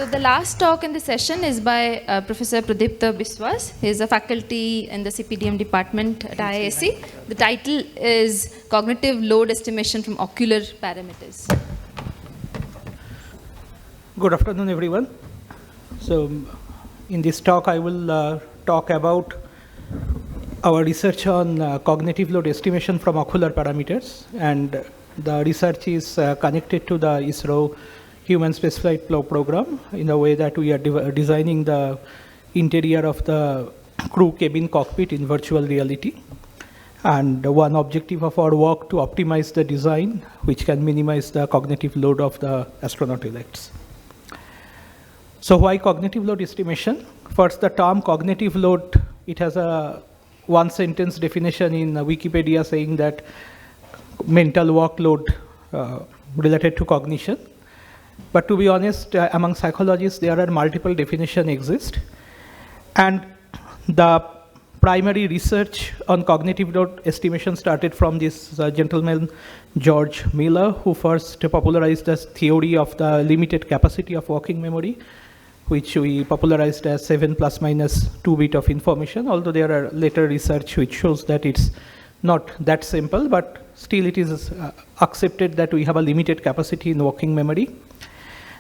So the last talk in the session is by Professor Pradipta Biswas. He is a faculty in the CPDM department at IISc. The title is Cognitive Load Estimation from Ocular Parameters. Good afternoon, everyone. So in this talk, I will talk about our research on cognitive load estimation from ocular parameters. And the research is connected to the ISRO Human Spaceflight Program in the way that we are designing the interior of the crew cabin cockpit in virtual reality. And one objective of our work to optimize the design, which can minimize the cognitive load of the astronaut-elects. So why cognitive load estimation? First, the term cognitive load, it has a one-sentence definition in Wikipedia saying that mental workload related to cognition. But to be honest, among psychologists, there are multiple definitions exist. And the primary research on cognitive load estimation started from this gentleman, George Miller, who first popularized the theory of the limited capacity of working memory, which we popularized as 7 plus minus 2 bit of information, although there are later research which shows that it's not that simple, but still it is accepted that we have a limited capacity in working memory.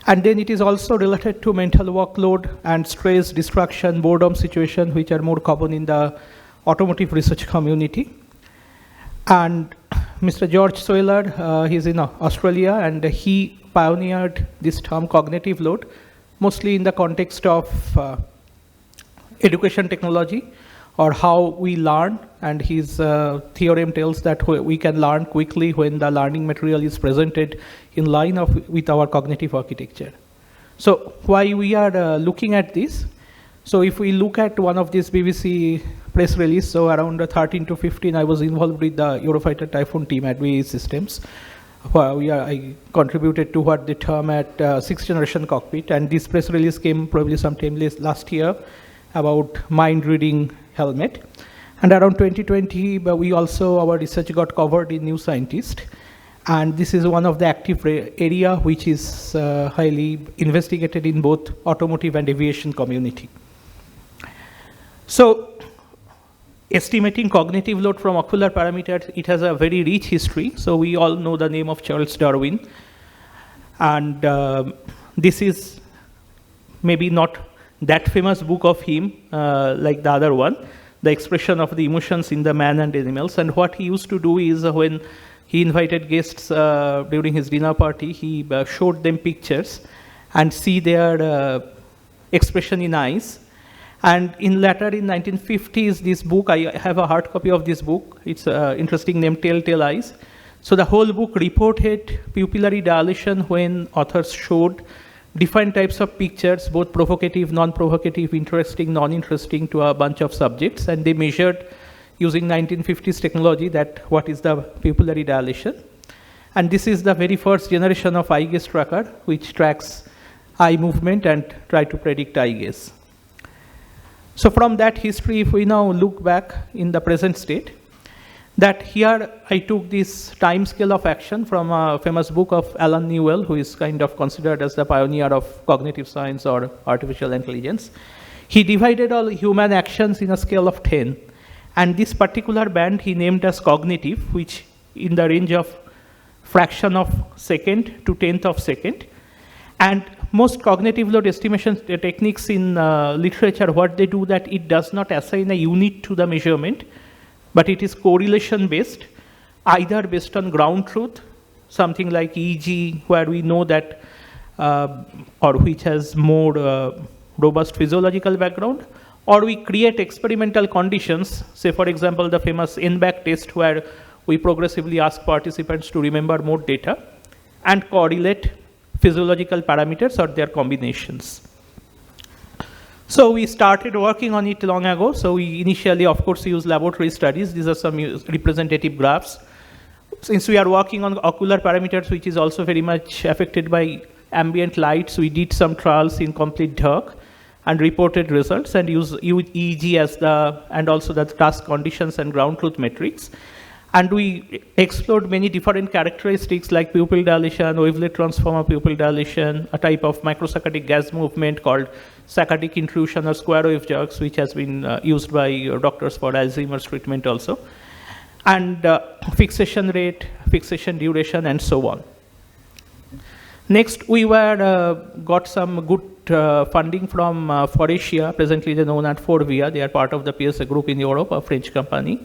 And then it is also related to mental workload and stress, distraction, boredom situation, which are more common in the automotive research community. And Mr. George Sawyer, he's in Australia, and he pioneered this term cognitive load, mostly in the context of education technology, or how we learn, and his theorem tells that we can learn quickly when the learning material is presented in line with our cognitive architecture. So why we are looking at this? So if we look at one of these BBC press release, so around 13 to 15, I was involved with the Eurofighter Typhoon team at BAE Systems. I contributed to what they term at 6th generation cockpit, and this press release came probably sometime last year about mind reading helmet. And around 2020, we also, our research got covered in New Scientist. And this is one of the active area which is highly investigated in both automotive and aviation community. So estimating cognitive load from ocular parameters, it has a very rich history. So we all know the name of Charles Darwin. And this is maybe not that famous book of him like the other one, The Expression of the Emotions in the Man and Animals. And what he used to do is when he invited guests during his dinner party, he showed them pictures and see their expression in eyes. And later in 1950s, this book, I have a hard copy of this book. It's an interesting name, Telltale Eyes. So the whole book reported pupillary dilation when authors showed different types of pictures, both provocative, non-provocative, interesting, non-interesting, to a bunch of subjects. And they measured using 1950s technology that what is the pupillary dilation. And this is the very first generation of eye gaze tracker, which tracks eye movement and try to predict eye gaze. So from that history, if we now look back in the present state, that here I took this time scale of action from a famous book of Alan Newell, who is kind of considered as the pioneer of cognitive science or artificial intelligence. He divided all human actions in a scale of 10. And this particular band he named as cognitive, which in the range of fraction of second to 10th of second. And most cognitive load estimation techniques in literature, what they do that it does not assign a unit to the measurement, but it is correlation based, either based on ground truth, something like EEG, where we know that, or which has more robust physiological background, or we create experimental conditions, say for example, the famous NBAC test where we progressively ask participants to remember more data and correlate physiological parameters or their combinations. So we started working on it long ago. So we initially, of course, used laboratory studies. These are some representative graphs. Since we are working on ocular parameters, which is also very much affected by ambient lights, we did some trials in complete dark and reported results and used EEG as and also the task conditions and ground truth metrics. And we explored many different characteristics like pupil dilation, wavelet transformer pupil dilation, a type of microsaccadic gas movement called saccadic intrusion or square wave jerks, which has been used by doctors for Alzheimer's treatment also, and fixation rate, fixation duration, and so on. Next, we got some good funding from Forasia, presently they're known as Forvia. They are part of the PSA group in Europe, a French company.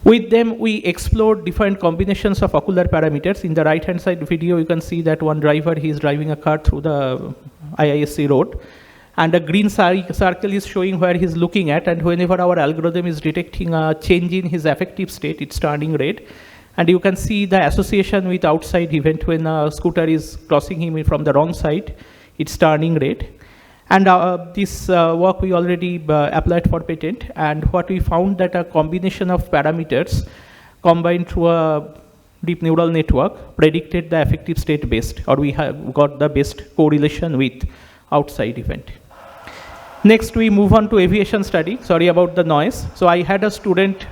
With them, we explored different combinations of ocular parameters. In the right-hand side video, you can see that one driver, he is driving a car through the IISc road. And a green circle is showing where he's looking at, and whenever our algorithm is detecting a change in his affective state, it's turning red. And you can see the association with outside event when a scooter is crossing him from the wrong side, it's turning red. And this work we already applied for patent, and what we found that a combination of parameters combined through a deep neural network predicted the affective state best, or we have got the best correlation with outside event. Next, we move on to aviation study. Sorry about the noise. So I had a student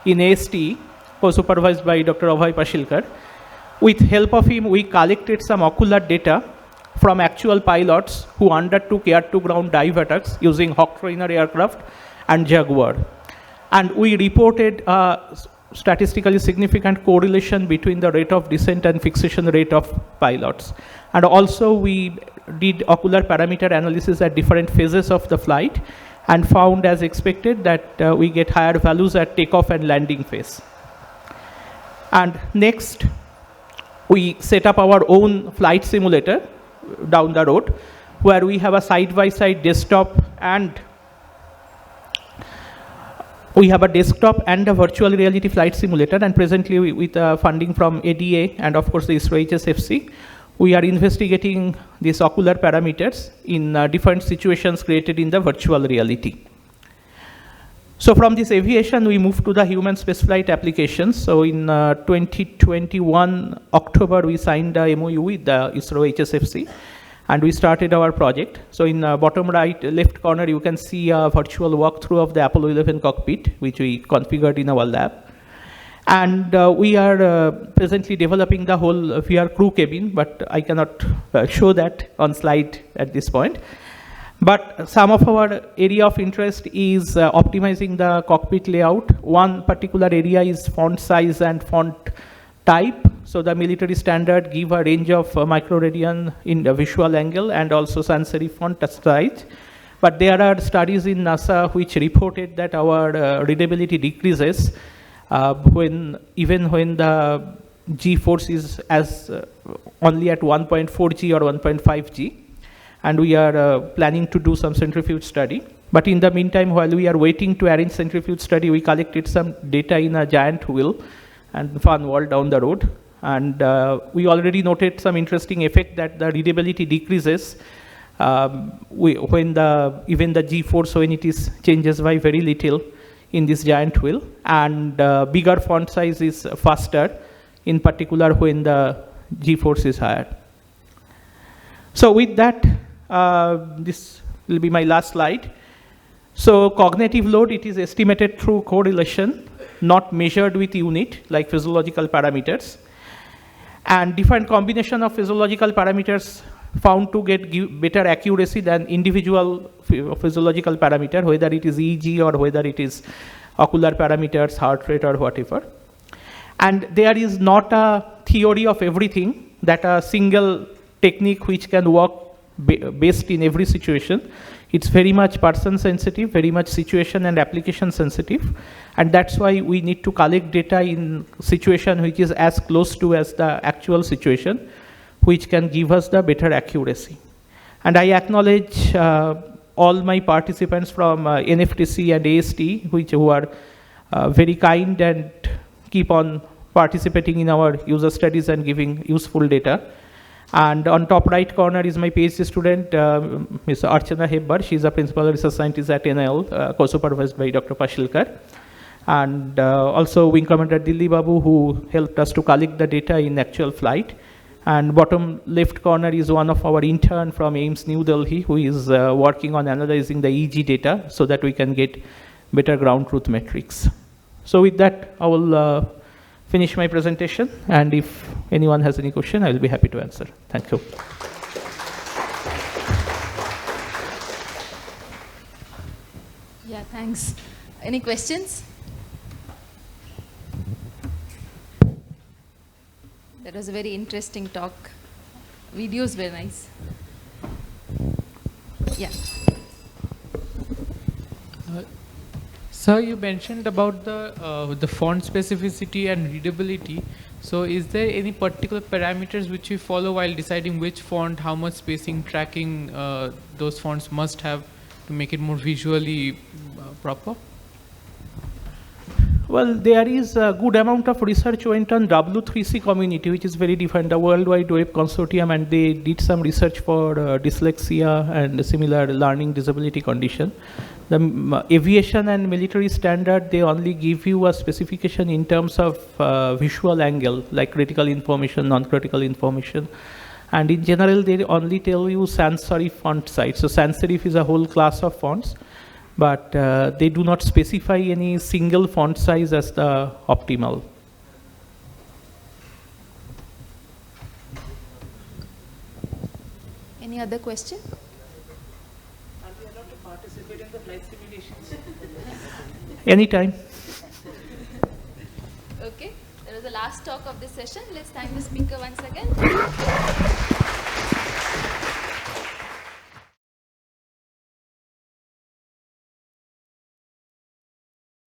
in AST, co-supervised by Dr. Abhay Pashilkar. With help of him, we collected some ocular data from actual pilots who undertook air-to-ground dive attacks using Hawk trainer aircraft and Jaguar. And we reported a statistically significant correlation between the rate of descent and fixation rate of pilots. And also we did ocular parameter analysis at different phases of the flight and found, as expected, that we get higher values at takeoff and landing phase. And next, we set up our own flight simulator down the road, where we have a side-by-side desktop, and we have a desktop and a virtual reality flight simulator. And presently, with funding from ADA and of course the ISRO HSFC, we are investigating these ocular parameters in different situations created in the virtual reality. So from this aviation, we moved to the human spaceflight applications. So in 2021 October, we signed a MOU with the ISRO HSFC, and we started our project. So in bottom right, left corner, you can see a virtual walkthrough of the Apollo 11 cockpit, which we configured in our lab. And we are presently developing the whole VR crew cabin, but I cannot show that on slide at this point. But some of our area of interest is optimizing the cockpit layout. One particular area is font size and font type. So the military standard give a range of microradian in the visual angle and also sans serif font size. But there are studies in NASA which reported that our readability decreases even when the G force is as only at 1.4 G or 1.5 G. And we are planning to do some centrifuge study. But in the meantime, while we are waiting to arrange centrifuge study, we collected some data in a giant wheel and fun world down the road. And we already noted some interesting effect that the readability decreases when even the G-force, when it is changes by very little in this giant wheel. And bigger font size is faster, in particular when the G-force is higher. So with that, this will be my last slide. So cognitive load, it is estimated through correlation, not measured with unit like physiological parameters. And different combination of physiological parameters found to give better accuracy than individual physiological parameter, whether it is EEG or whether it is ocular parameters, heart rate or whatever. And there is not a theory of everything, that a single technique which can work best in every situation. It's very much person sensitive, very much situation and application sensitive. And that's why we need to collect data in situation which is as close to as the actual situation, which can give us the better accuracy. And I acknowledge all my participants from NFTC and AST, who are very kind and keep on participating in our user studies and giving useful data. And on top right corner is my PhD student, Ms. Archana Hebbar. She's a principal research scientist at NIL, co-supervised by Dr. Pashilkar. And also Wing Commander Dilli Babu, who helped us to collect the data in actual flight. And bottom left corner is one of our intern from AIIMS New Delhi, who is working on analyzing the EEG data so that we can get better ground truth metrics. So with that, I will finish my presentation, and if anyone has any question, I will be happy to answer. Thank you. Yeah, thanks. Any questions? That was a very interesting talk. Videos were nice. Yeah. Sir, you mentioned about the font specificity and readability. So is there any particular parameters which you follow while deciding which font, how much spacing, tracking those fonts must have to make it more visually proper? Well, there is a good amount of research went on W3C community, which is very different, the World Wide Web Consortium, and they did some research for dyslexia and similar learning disability condition. The aviation and military standard, they only give you a specification in terms of visual angle, like critical information, non-critical information. And in general, they only tell you sans serif font size. So sans serif is a whole class of fonts, but they do not specify any single font size as the optimal. Any other question? Are we allowed to participate in the flight simulations? Anytime. Okay, that was the last talk of this session. Let's thank the speaker once again.